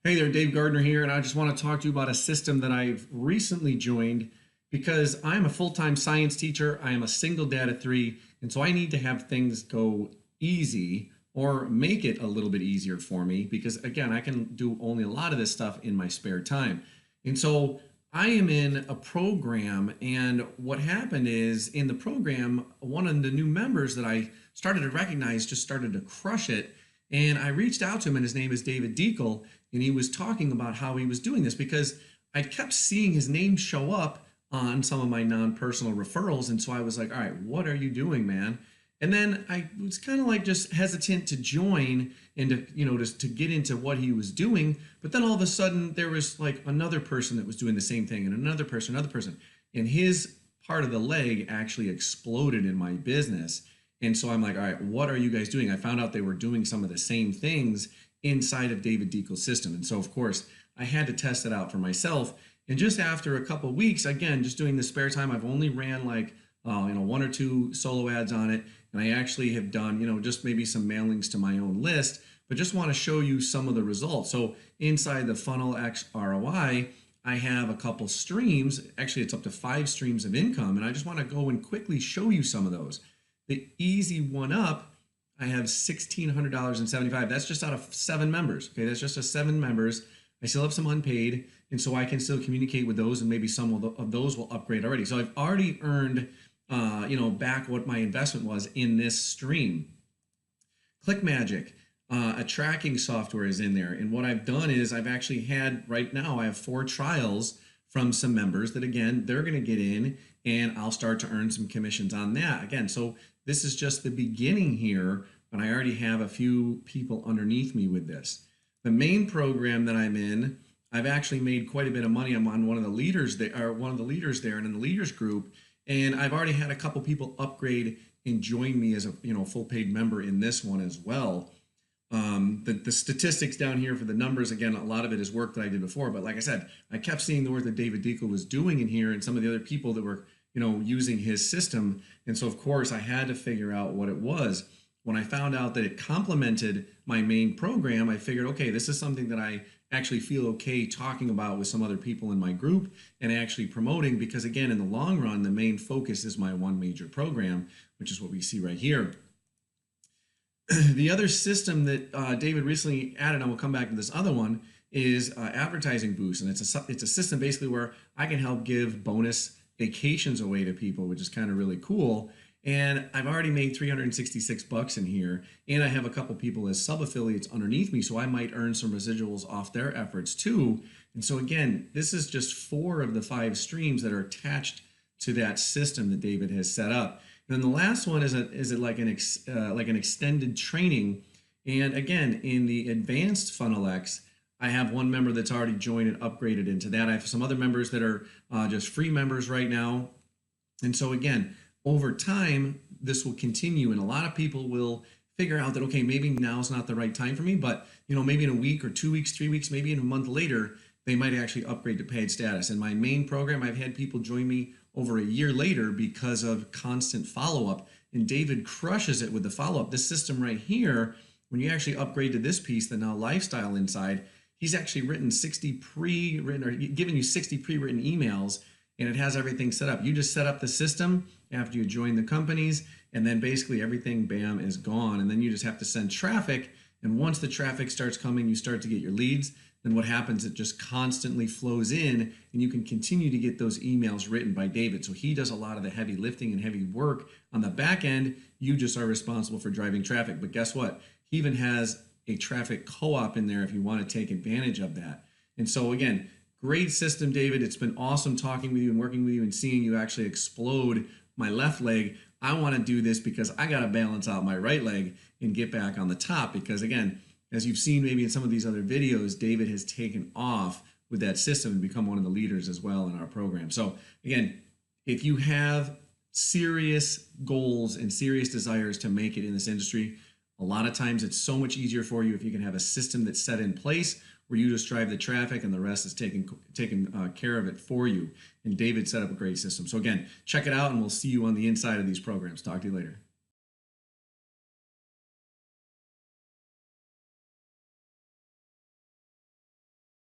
Hey there, Dave Gardner here, and I just want to talk to you about a system that I've recently joined because I'm a full-time science teacher. I am a single dad of three, and so I need to have things go easy or make it a little bit easier for me because, again, I can do only a lot of this stuff in my spare time. And so I am in a program, and what happened is in the program, one of the new members that I started to recognize just started to crush it. And I reached out to him, and his name is David Deacle, and he was talking about how he was doing this because I kept seeing his name show up on some of my non-personal referrals. And so I was like, all right, what are you doing, man? And then I was kind of like just hesitant to join and just to get into what he was doing. But then all of a sudden there was like another person that was doing the same thing and another person, and his part of the leg actually exploded in my business. And so I'm like, all right, what are you guys doing? I found out they were doing some of the same things inside of David Deacle's system. And so, of course, I had to test it out for myself. And just after a couple of weeks, again, just doing the spare time, I've only ran like, one or two solo ads on it. And I actually have done, just maybe some mailings to my own list, but just want to show you some of the results. So inside the Funnel X ROI, I have a couple streams. Actually, it's up to 5 streams of income. And I just want to go and quickly show you some of those. The easy one up, I have $1,600.75. That's just out of 7 members. Okay, that's just a 7 members. I still have some unpaid, and so I can still communicate with those, and maybe some of those will upgrade already. So I've already earned, back what my investment was in this stream. ClickMagick, a tracking software is in there, and what I've done is I've actually had right now I have 4 trials from some members that again they're going to get in, and I'll start to earn some commissions on that again. So this is just the beginning here, but I already have a few people underneath me with this. The main program that I'm in, I've actually made quite a bit of money. I'm on one of the leaders there, and in the leaders group, and I've already had a couple people upgrade and join me as a full paid member in this one as well. The statistics down here for the numbers, again, a lot of it is work that I did before, but like I said, I kept seeing the work that David Deacle was doing in here and some of the other people that were using his system. And so of course I had to figure out what it was. When I found out that it complemented my main program, I figured, okay, this is something that I actually feel okay talking about with some other people in my group and actually promoting, because again, in the long run, the main focus is my one major program, which is what we see right here. The other system that David recently added, and we'll come back to this other one, is Advertising Boost. And it's a system basically where I can help give bonus vacations away to people, which is kind of really cool. And I've already made 366 bucks in here, and I have a couple people as sub-affiliates underneath me, so I might earn some residuals off their efforts too. And so again, this is just 4 of the 5 streams that are attached to that system that David has set up. And then the last one is like an extended training. And again, in the advanced Funnel X, I have one member that's already joined and upgraded into that. I have some other members that are just free members right now. And so again, over time, this will continue, and a lot of people will figure out that, okay, maybe now's not the right time for me, but maybe in a week or 2 weeks, 3 weeks, maybe in a month later, they might actually upgrade to paid status. In my main program, I've had people join me over a year later because of constant follow-up, and David crushes it with the follow-up. This system right here, when you actually upgrade to this piece, the Now Lifestyle inside, he's actually written 60 pre-written, or given you 60 pre-written emails, and it has everything set up. You just set up the system after you join the companies, and then basically everything, bam, is gone. And then you just have to send traffic. And once the traffic starts coming, you start to get your leads. Then what happens, it just constantly flows in, and you can continue to get those emails written by David. So he does a lot of the heavy lifting and heavy work on the back end. You just are responsible for driving traffic. But guess what? He even has a traffic co-op in there if you want to take advantage of that. And so again, great system, David. It's been awesome talking with you and working with you and seeing you actually explode my left leg. I want to do this because I got to balance out my right leg and get back on the top, because again, as you've seen maybe in some of these other videos, David has taken off with that system and become one of the leaders as well in our program. So again, if you have serious goals and serious desires to make it in this industry, a lot of times it's so much easier for you if you can have a system that's set in place where you just drive the traffic and the rest is taking care of it for you. And David set up a great system. So again, check it out, and we'll see you on the inside of these programs. Talk to you later.